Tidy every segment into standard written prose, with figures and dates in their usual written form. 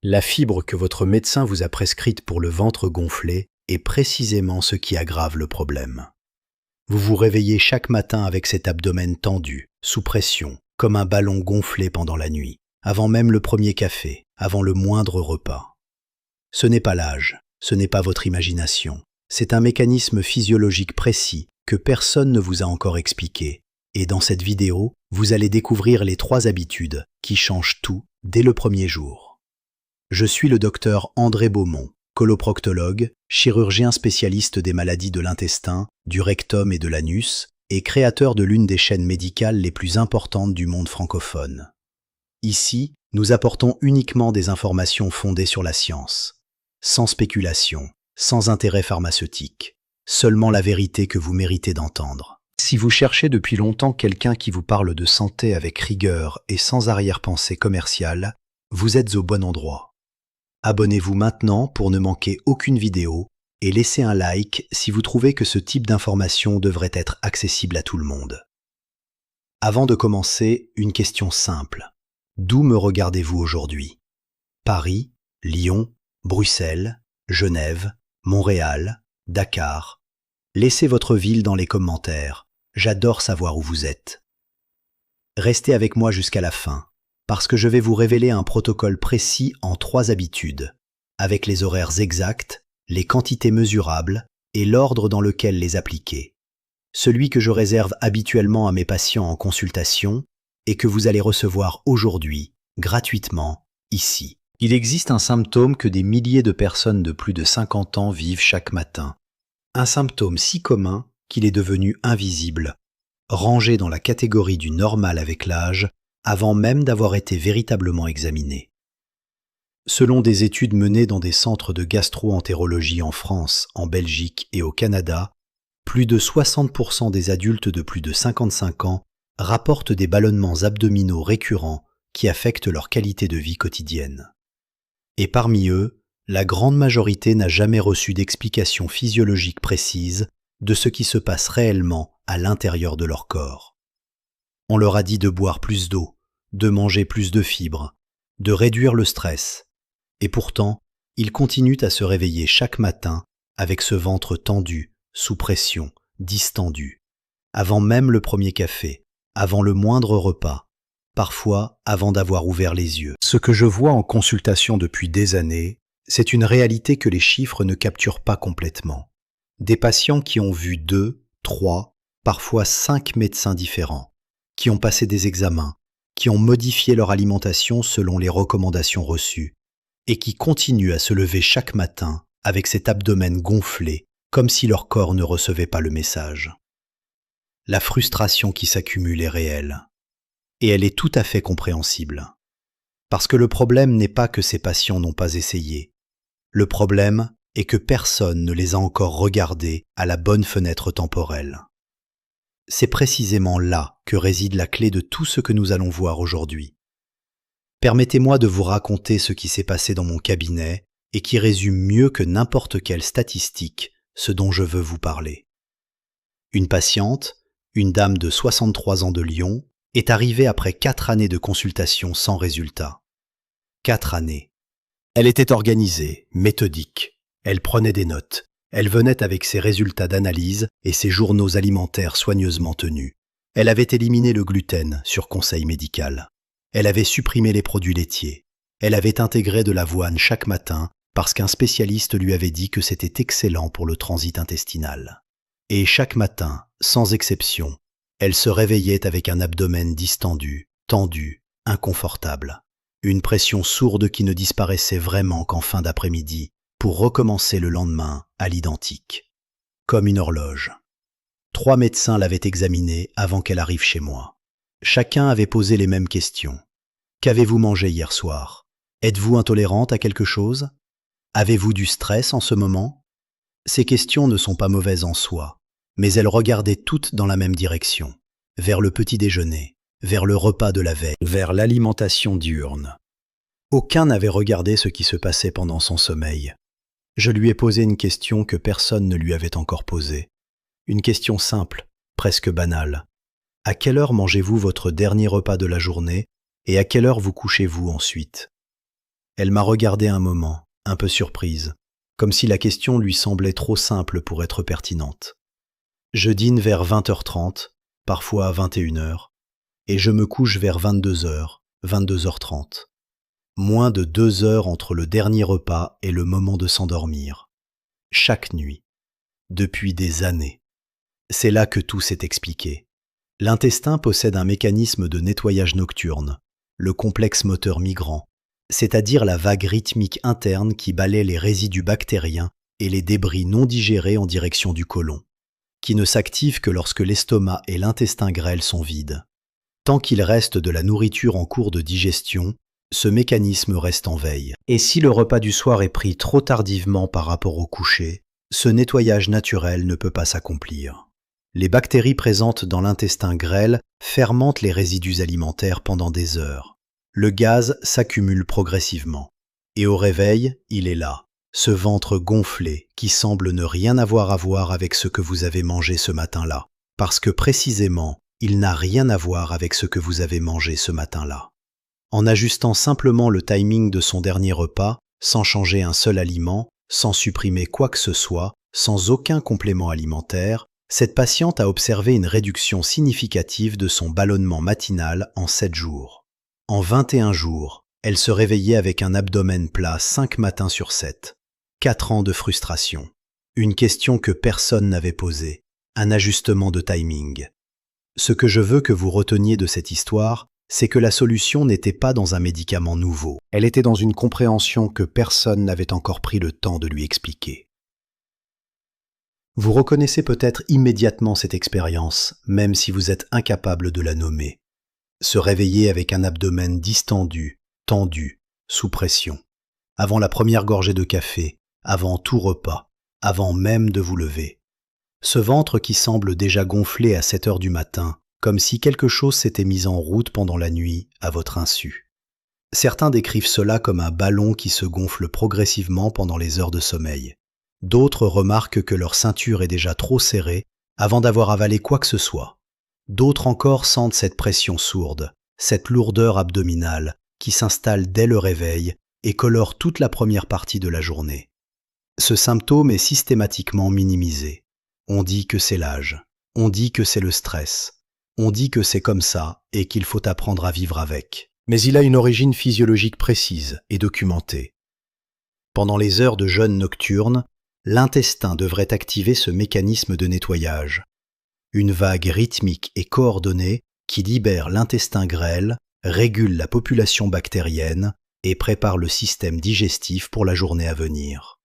La fibre que votre médecin vous a prescrite pour le ventre gonflé est précisément ce qui aggrave le problème. Vous vous réveillez chaque matin avec cet abdomen tendu, sous pression, comme un ballon gonflé pendant la nuit, avant même le premier café, avant le moindre repas. Ce n'est pas l'âge, ce n'est pas votre imagination, c'est un mécanisme physiologique précis que personne ne vous a encore expliqué. Et dans cette vidéo, vous allez découvrir les 3 habitudes qui changent tout dès le premier jour. Je suis le docteur André Beaumont, coloproctologue, chirurgien spécialiste des maladies de l'intestin, du rectum et de l'anus, et créateur de l'une des chaînes médicales les plus importantes du monde francophone. Ici, nous apportons uniquement des informations fondées sur la science, sans spéculation, sans intérêt pharmaceutique, seulement la vérité que vous méritez d'entendre. Si vous cherchez depuis longtemps quelqu'un qui vous parle de santé avec rigueur et sans arrière-pensée commerciale, vous êtes au bon endroit. Abonnez-vous maintenant pour ne manquer aucune vidéo et laissez un like si vous trouvez que ce type d'information devrait être accessible à tout le monde. Avant de commencer, une question simple. D'où me regardez-vous aujourd'hui? Paris, Lyon, Bruxelles, Genève, Montréal, Dakar. Laissez votre ville dans les commentaires. J'adore savoir où vous êtes. Restez avec moi jusqu'à la fin, parce que je vais vous révéler un protocole précis en 3 habitudes, avec les horaires exacts, les quantités mesurables et l'ordre dans lequel les appliquer. Celui que je réserve habituellement à mes patients en consultation et que vous allez recevoir aujourd'hui, gratuitement, ici. Il existe un symptôme que des milliers de personnes de plus de 50 ans vivent chaque matin. Un symptôme si commun qu'il est devenu invisible, rangé dans la catégorie du normal avec l'âge, avant même d'avoir été véritablement examiné. Selon des études menées dans des centres de gastro-entérologie en France, en Belgique et au Canada, plus de 60% des adultes de plus de 55 ans rapportent des ballonnements abdominaux récurrents qui affectent leur qualité de vie quotidienne. Et parmi eux, la grande majorité n'a jamais reçu d'explication physiologique précise de ce qui se passe réellement à l'intérieur de leur corps. On leur a dit de boire plus d'eau, de manger plus de fibres, de réduire le stress, et pourtant, ils continuent à se réveiller chaque matin avec ce ventre tendu, sous pression, distendu, avant même le premier café, avant le moindre repas, parfois avant d'avoir ouvert les yeux. Ce que je vois en consultation depuis des années, c'est une réalité que les chiffres ne capturent pas complètement. Des patients qui ont vu 2, 3, parfois 5 médecins différents, qui ont passé des examens, qui ont modifié leur alimentation selon les recommandations reçues, et qui continuent à se lever chaque matin avec cet abdomen gonflé, comme si leur corps ne recevait pas le message. La frustration qui s'accumule est réelle, et elle est tout à fait compréhensible. Parce que le problème n'est pas que ces patients n'ont pas essayé. Le problème est que personne ne les a encore regardés à la bonne fenêtre temporelle. C'est précisément là que réside la clé de tout ce que nous allons voir aujourd'hui. Permettez-moi de vous raconter ce qui s'est passé dans mon cabinet et qui résume mieux que n'importe quelle statistique ce dont je veux vous parler. Une patiente, une dame de 63 ans de Lyon, est arrivée après 4 années de consultation sans résultat. 4 années. Elle était organisée, méthodique. Elle prenait des notes. Elle venait avec ses résultats d'analyse et ses journaux alimentaires soigneusement tenus. Elle avait éliminé le gluten sur conseil médical. Elle avait supprimé les produits laitiers. Elle avait intégré de l'avoine chaque matin parce qu'un spécialiste lui avait dit que c'était excellent pour le transit intestinal. Et chaque matin, sans exception, elle se réveillait avec un abdomen distendu, tendu, inconfortable. Une pression sourde qui ne disparaissait vraiment qu'en fin d'après-midi, pour recommencer le lendemain à l'identique. Comme une horloge. 3 médecins l'avaient examinée avant qu'elle arrive chez moi. Chacun avait posé les mêmes questions. Qu'avez-vous mangé hier soir? Êtes-vous intolérante à quelque chose? Avez-vous du stress en ce moment? Ces questions ne sont pas mauvaises en soi, mais elles regardaient toutes dans la même direction, vers le petit déjeuner, vers le repas de la veille, vers l'alimentation diurne. Aucun n'avait regardé ce qui se passait pendant son sommeil. Je lui ai posé une question que personne ne lui avait encore posée. Une question simple, presque banale. À quelle heure mangez-vous votre dernier repas de la journée et à quelle heure vous couchez-vous ensuite? Elle m'a regardé un moment, un peu surprise, comme si la question lui semblait trop simple pour être pertinente. Je dîne vers 20h30, parfois à 21h, et je me couche vers 22h, 22h30. Moins de 2 heures entre le dernier repas et le moment de s'endormir. Chaque nuit. Depuis des années. C'est là que tout s'est expliqué. L'intestin possède un mécanisme de nettoyage nocturne, le complexe moteur migrant, c'est-à-dire la vague rythmique interne qui balaie les résidus bactériens et les débris non digérés en direction du côlon, qui ne s'active que lorsque l'estomac et l'intestin grêle sont vides. Tant qu'il reste de la nourriture en cours de digestion, ce mécanisme reste en veille. Et si le repas du soir est pris trop tardivement par rapport au coucher, ce nettoyage naturel ne peut pas s'accomplir. Les bactéries présentes dans l'intestin grêle fermentent les résidus alimentaires pendant des heures. Le gaz s'accumule progressivement. Et au réveil, il est là, ce ventre gonflé qui semble ne rien avoir à voir avec ce que vous avez mangé ce matin-là. Parce que précisément, il n'a rien à voir avec ce que vous avez mangé ce matin-là. En ajustant simplement le timing de son dernier repas, sans changer un seul aliment, sans supprimer quoi que ce soit, sans aucun complément alimentaire, cette patiente a observé une réduction significative de son ballonnement matinal en 7 jours. En 21 jours, elle se réveillait avec un abdomen plat 5 matins sur 7. 4 ans de frustration. Une question que personne n'avait posée. Un ajustement de timing. Ce que je veux que vous reteniez de cette histoire, c'est que la solution n'était pas dans un médicament nouveau. Elle était dans une compréhension que personne n'avait encore pris le temps de lui expliquer. Vous reconnaissez peut-être immédiatement cette expérience, même si vous êtes incapable de la nommer. Se réveiller avec un abdomen distendu, tendu, sous pression. Avant la première gorgée de café, avant tout repas, avant même de vous lever. Ce ventre qui semble déjà gonflé à 7 heures du matin, comme si quelque chose s'était mis en route pendant la nuit, à votre insu. Certains décrivent cela comme un ballon qui se gonfle progressivement pendant les heures de sommeil. D'autres remarquent que leur ceinture est déjà trop serrée avant d'avoir avalé quoi que ce soit. D'autres encore sentent cette pression sourde, cette lourdeur abdominale qui s'installe dès le réveil et colore toute la première partie de la journée. Ce symptôme est systématiquement minimisé. On dit que c'est l'âge, on dit que c'est le stress, on dit que c'est comme ça et qu'il faut apprendre à vivre avec. Mais il a une origine physiologique précise et documentée. Pendant les heures de jeûne nocturne, l'intestin devrait activer ce mécanisme de nettoyage. Une vague rythmique et coordonnée qui libère l'intestin grêle, régule la population bactérienne et prépare le système digestif pour la journée à venir.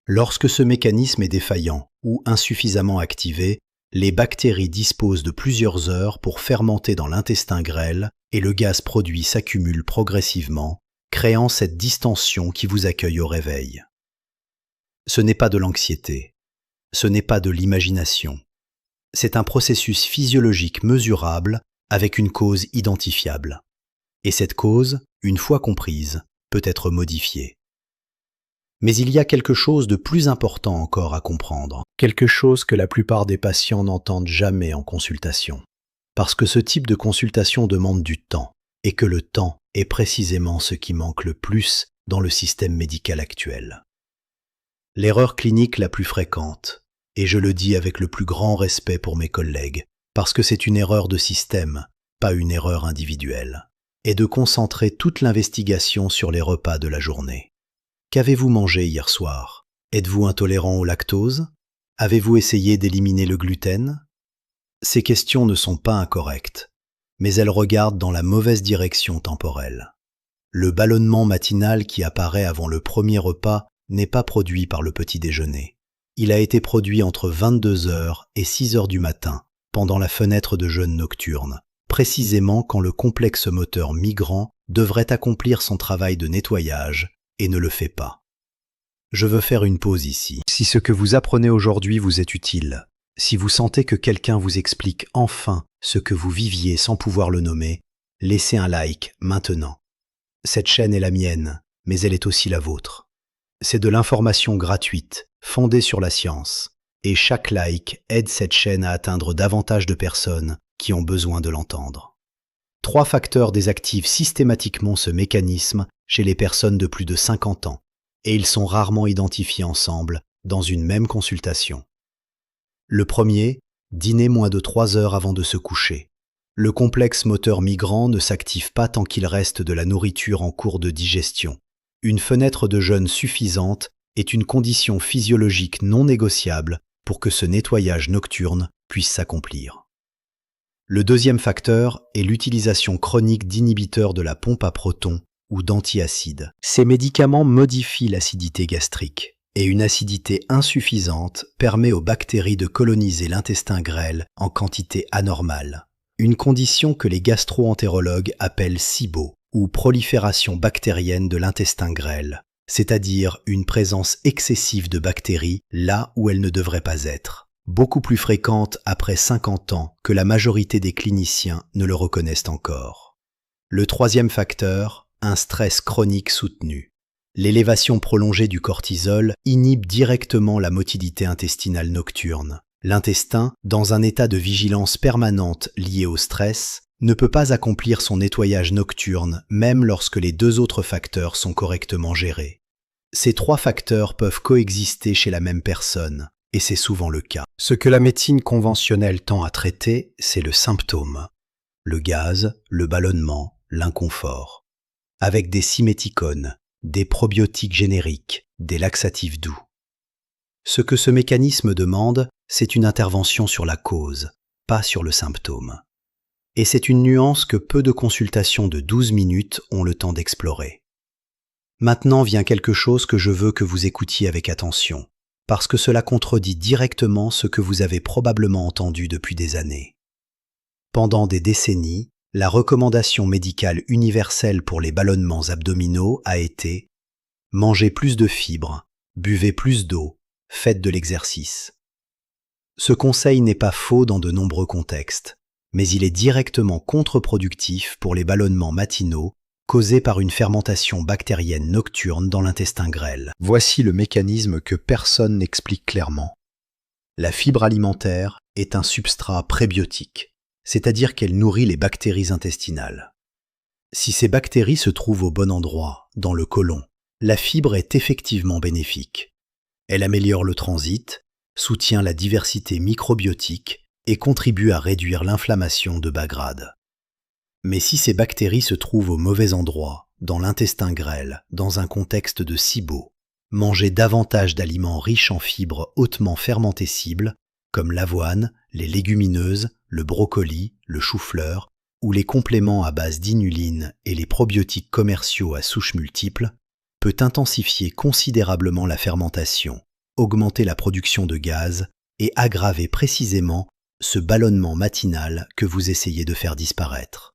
Lorsque ce mécanisme est défaillant ou insuffisamment activé, les bactéries disposent de plusieurs heures pour fermenter dans l'intestin grêle et le gaz produit s'accumule progressivement, créant cette distension qui vous accueille au réveil. Ce n'est pas de l'anxiété, ce n'est pas de l'imagination. C'est un processus physiologique mesurable avec une cause identifiable. Et cette cause, une fois comprise, peut être modifiée. Mais il y a quelque chose de plus important encore à comprendre, quelque chose que la plupart des patients n'entendent jamais en consultation. Parce que ce type de consultation demande du temps, et que le temps est précisément ce qui manque le plus dans le système médical actuel. L'erreur clinique la plus fréquente, et je le dis avec le plus grand respect pour mes collègues, parce que c'est une erreur de système, pas une erreur individuelle, est de concentrer toute l'investigation sur les repas de la journée. Qu'avez-vous mangé hier soir? Êtes-vous intolérant au lactose? Avez-vous essayé d'éliminer le gluten? Ces questions ne sont pas incorrectes, mais elles regardent dans la mauvaise direction temporelle. Le ballonnement matinal qui apparaît avant le premier repas n'est pas produit par le petit déjeuner. Il a été produit entre 22 heures et 6 heures du matin, pendant la fenêtre de jeûne nocturne, précisément quand le complexe moteur migrant devrait accomplir son travail de nettoyage et ne le fait pas. Je veux faire une pause ici. Si ce que vous apprenez aujourd'hui vous est utile, si vous sentez que quelqu'un vous explique enfin ce que vous viviez sans pouvoir le nommer, laissez un like maintenant. Cette chaîne est la mienne, mais elle est aussi la vôtre. C'est de l'information gratuite, fondée sur la science, et chaque like aide cette chaîne à atteindre davantage de personnes qui ont besoin de l'entendre. 3 facteurs désactivent systématiquement ce mécanisme chez les personnes de plus de 50 ans, et ils sont rarement identifiés ensemble dans une même consultation. Le premier, dîner moins de 3 heures avant de se coucher. Le complexe moteur migrant ne s'active pas tant qu'il reste de la nourriture en cours de digestion. Une fenêtre de jeûne suffisante est une condition physiologique non négociable pour que ce nettoyage nocturne puisse s'accomplir. Le deuxième facteur est l'utilisation chronique d'inhibiteurs de la pompe à protons ou d'antiacides. Ces médicaments modifient l'acidité gastrique et une acidité insuffisante permet aux bactéries de coloniser l'intestin grêle en quantité anormale. Une condition que les gastro-entérologues appellent SIBO ou prolifération bactérienne de l'intestin grêle, c'est-à-dire une présence excessive de bactéries là où elles ne devraient pas être, beaucoup plus fréquente après 50 ans que la majorité des cliniciens ne le reconnaissent encore. Le troisième facteur, un stress chronique soutenu. L'élévation prolongée du cortisol inhibe directement la motilité intestinale nocturne. L'intestin, dans un état de vigilance permanente lié au stress, ne peut pas accomplir son nettoyage nocturne même lorsque les deux autres facteurs sont correctement gérés. Ces trois facteurs peuvent coexister chez la même personne, et c'est souvent le cas. Ce que la médecine conventionnelle tend à traiter, c'est le symptôme. Le gaz, le ballonnement, l'inconfort. Avec des siméticones, des probiotiques génériques, des laxatifs doux. Ce que ce mécanisme demande, c'est une intervention sur la cause, pas sur le symptôme. Et c'est une nuance que peu de consultations de 12 minutes ont le temps d'explorer. Maintenant vient quelque chose que je veux que vous écoutiez avec attention, parce que cela contredit directement ce que vous avez probablement entendu depuis des années. Pendant des décennies, la recommandation médicale universelle pour les ballonnements abdominaux a été « mangez plus de fibres, buvez plus d'eau, faites de l'exercice ». Ce conseil n'est pas faux dans de nombreux contextes, mais il est directement contre-productif pour les ballonnements matinaux causés par une fermentation bactérienne nocturne dans l'intestin grêle. Voici le mécanisme que personne n'explique clairement. La fibre alimentaire est un substrat prébiotique, c'est-à-dire qu'elle nourrit les bactéries intestinales. Si ces bactéries se trouvent au bon endroit, dans le côlon, la fibre est effectivement bénéfique. Elle améliore le transit, soutient la diversité microbiotique et contribue à réduire l'inflammation de bas grade. Mais si ces bactéries se trouvent au mauvais endroit, dans l'intestin grêle, dans un contexte de SIBO, manger davantage d'aliments riches en fibres hautement fermentescibles, comme l'avoine, les légumineuses, le brocoli, le chou-fleur, ou les compléments à base d'inuline et les probiotiques commerciaux à souches multiples, peut intensifier considérablement la fermentation, augmenter la production de gaz et aggraver précisément ce ballonnement matinal que vous essayez de faire disparaître.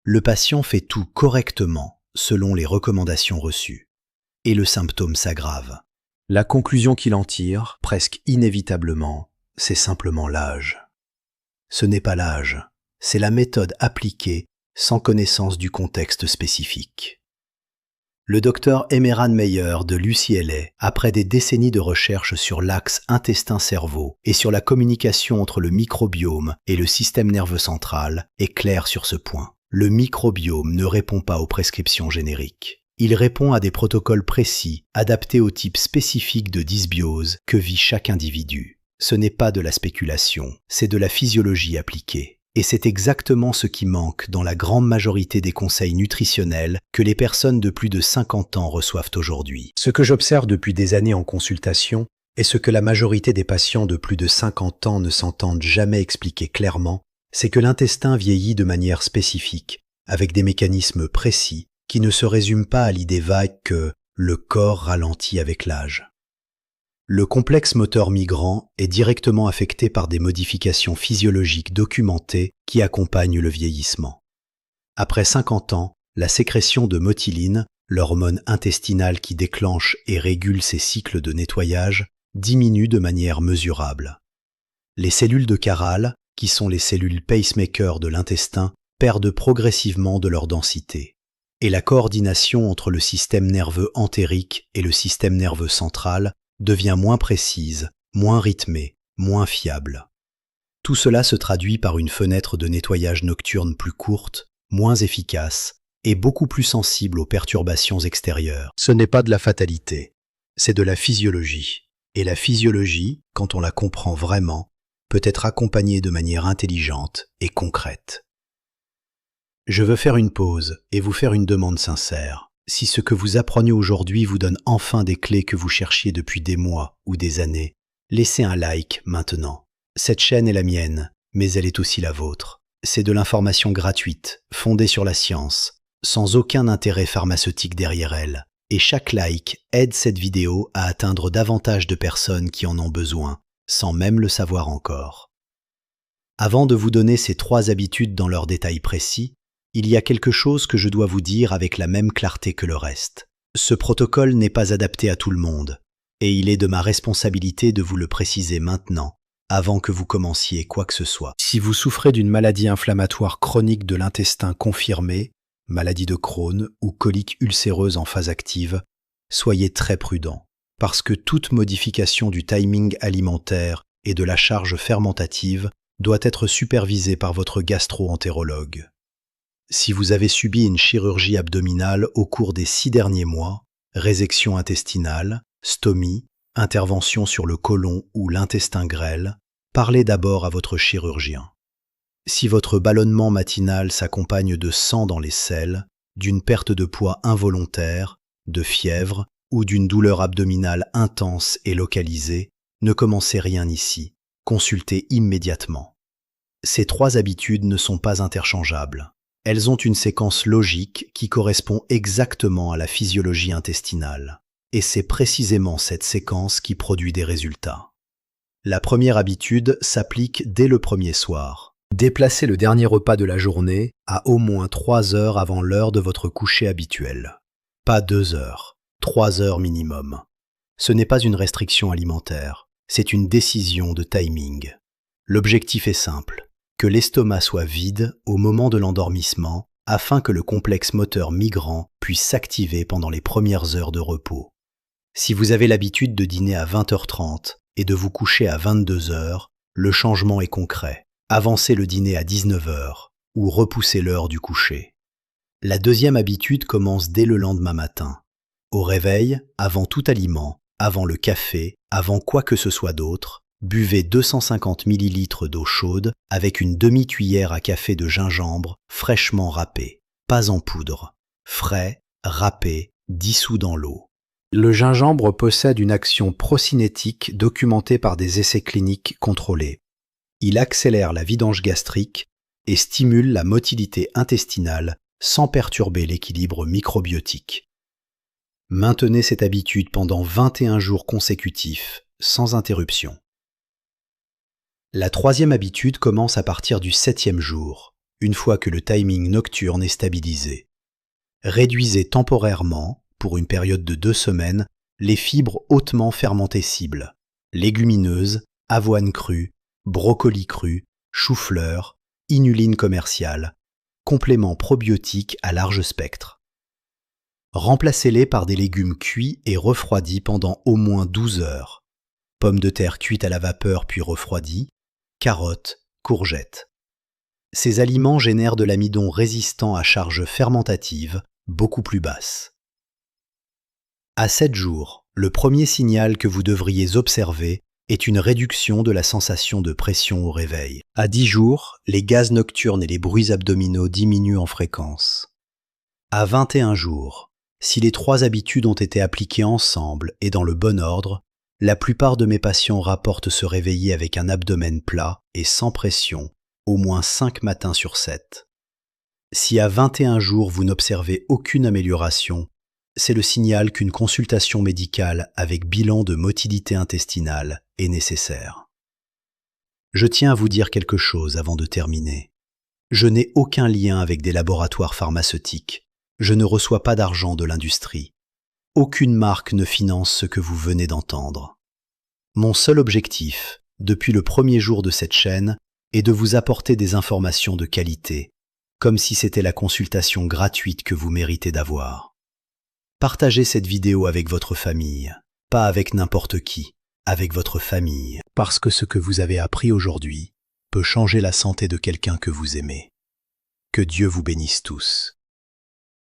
Le patient fait tout correctement selon les recommandations reçues, et le symptôme s'aggrave. La conclusion qu'il en tire, presque inévitablement, c'est simplement l'âge. Ce n'est pas l'âge, c'est la méthode appliquée sans connaissance du contexte spécifique. Le docteur Emeran Meyer de l'UCLA, après des décennies de recherche sur l'axe intestin-cerveau et sur la communication entre le microbiome et le système nerveux central, est clair sur ce point. Le microbiome ne répond pas aux prescriptions génériques. Il répond à des protocoles précis, adaptés au type spécifique de dysbiose que vit chaque individu. Ce n'est pas de la spéculation, c'est de la physiologie appliquée. Et c'est exactement ce qui manque dans la grande majorité des conseils nutritionnels que les personnes de plus de 50 ans reçoivent aujourd'hui. Ce que j'observe depuis des années en consultation est ce que la majorité des patients de plus de 50 ans ne s'entendent jamais expliquer clairement, c'est que l'intestin vieillit de manière spécifique, avec des mécanismes précis qui ne se résument pas à l'idée vague que le corps ralentit avec l'âge. Le complexe moteur migrant est directement affecté par des modifications physiologiques documentées qui accompagnent le vieillissement. Après 50 ans, la sécrétion de motiline, l'hormone intestinale qui déclenche et régule ces cycles de nettoyage, diminue de manière mesurable. Les cellules de Caral, qui sont les cellules pacemaker de l'intestin, perdent progressivement de leur densité. Et la coordination entre le système nerveux entérique et le système nerveux central devient moins précise, moins rythmée, moins fiable. Tout cela se traduit par une fenêtre de nettoyage nocturne plus courte, moins efficace, est beaucoup plus sensible aux perturbations extérieures. Ce n'est pas de la fatalité, c'est de la physiologie. Et la physiologie, quand on la comprend vraiment, peut être accompagnée de manière intelligente et concrète. Je veux faire une pause et vous faire une demande sincère. Si ce que vous apprenez aujourd'hui vous donne enfin des clés que vous cherchiez depuis des mois ou des années, laissez un like maintenant. Cette chaîne est la mienne, mais elle est aussi la vôtre. C'est de l'information gratuite, fondée sur la science, sans aucun intérêt pharmaceutique derrière elle. Et chaque like aide cette vidéo à atteindre davantage de personnes qui en ont besoin, sans même le savoir encore. Avant de vous donner ces 3 habitudes dans leurs détails précis, il y a quelque chose que je dois vous dire avec la même clarté que le reste. Ce protocole n'est pas adapté à tout le monde, et il est de ma responsabilité de vous le préciser maintenant, avant que vous commenciez quoi que ce soit. Si vous souffrez d'une maladie inflammatoire chronique de l'intestin confirmée, maladie de Crohn ou colique ulcéreuse en phase active, soyez très prudent, parce que toute modification du timing alimentaire et de la charge fermentative doit être supervisée par votre gastro-entérologue. Si vous avez subi une chirurgie abdominale au cours des 6 derniers mois, résection intestinale, stomie, intervention sur le côlon ou l'intestin grêle, parlez d'abord à votre chirurgien. Si votre ballonnement matinal s'accompagne de sang dans les selles, d'une perte de poids involontaire, de fièvre ou d'une douleur abdominale intense et localisée, ne commencez rien ici, consultez immédiatement. Ces 3 habitudes ne sont pas interchangeables. Elles ont une séquence logique qui correspond exactement à la physiologie intestinale, et c'est précisément cette séquence qui produit des résultats. La première habitude s'applique dès le premier soir. Déplacez le dernier repas de la journée à au moins 3 heures avant l'heure de votre coucher habituel. Pas 2 heures, 3 heures minimum. Ce n'est pas une restriction alimentaire, c'est une décision de timing. L'objectif est simple, que l'estomac soit vide au moment de l'endormissement afin que le complexe moteur migrant puisse s'activer pendant les premières heures de repos. Si vous avez l'habitude de dîner à 20h30 et de vous coucher à 22h, le changement est concret. Avancez le dîner à 19h ou repoussez l'heure du coucher. La deuxième habitude commence dès le lendemain matin. Au réveil, avant tout aliment, avant le café, avant quoi que ce soit d'autre, buvez 250 ml d'eau chaude avec une demi-cuillère à café de gingembre fraîchement râpé, pas en poudre, frais, râpé, dissous dans l'eau. Le gingembre possède une action procinétique documentée par des essais cliniques contrôlés. Il accélère la vidange gastrique et stimule la motilité intestinale sans perturber l'équilibre microbiotique. Maintenez cette habitude pendant 21 jours consécutifs, sans interruption. La 3e habitude commence à partir du 7e jour, une fois que le timing nocturne est stabilisé. Réduisez temporairement, pour une période de 2 semaines, les fibres hautement fermentescibles, légumineuses, avoine crue, brocoli cru, chou-fleur, inuline commerciale, compléments probiotiques à large spectre. Remplacez-les par des légumes cuits et refroidis pendant au moins 12 heures. Pommes de terre cuites à la vapeur puis refroidies, carottes, courgettes. Ces aliments génèrent de l'amidon résistant à charge fermentative beaucoup plus basse. À 7 jours, le premier signal que vous devriez observer est une réduction de la sensation de pression au réveil. À 10 jours, les gaz nocturnes et les bruits abdominaux diminuent en fréquence. À 21 jours, si les 3 habitudes ont été appliquées ensemble et dans le bon ordre, la plupart de mes patients rapportent se réveiller avec un abdomen plat et sans pression, au moins 5 matins sur 7. Si à 21 jours vous n'observez aucune amélioration, c'est le signal qu'une consultation médicale avec bilan de motilité intestinale est nécessaire. Je tiens à vous dire quelque chose avant de terminer. Je n'ai aucun lien avec des laboratoires pharmaceutiques. Je ne reçois pas d'argent de l'industrie. Aucune marque ne finance ce que vous venez d'entendre. Mon seul objectif, depuis le premier jour de cette chaîne, est de vous apporter des informations de qualité, comme si c'était la consultation gratuite que vous méritez d'avoir. Partagez cette vidéo avec votre famille, pas avec n'importe qui, avec votre famille, parce que ce que vous avez appris aujourd'hui peut changer la santé de quelqu'un que vous aimez. Que Dieu vous bénisse tous.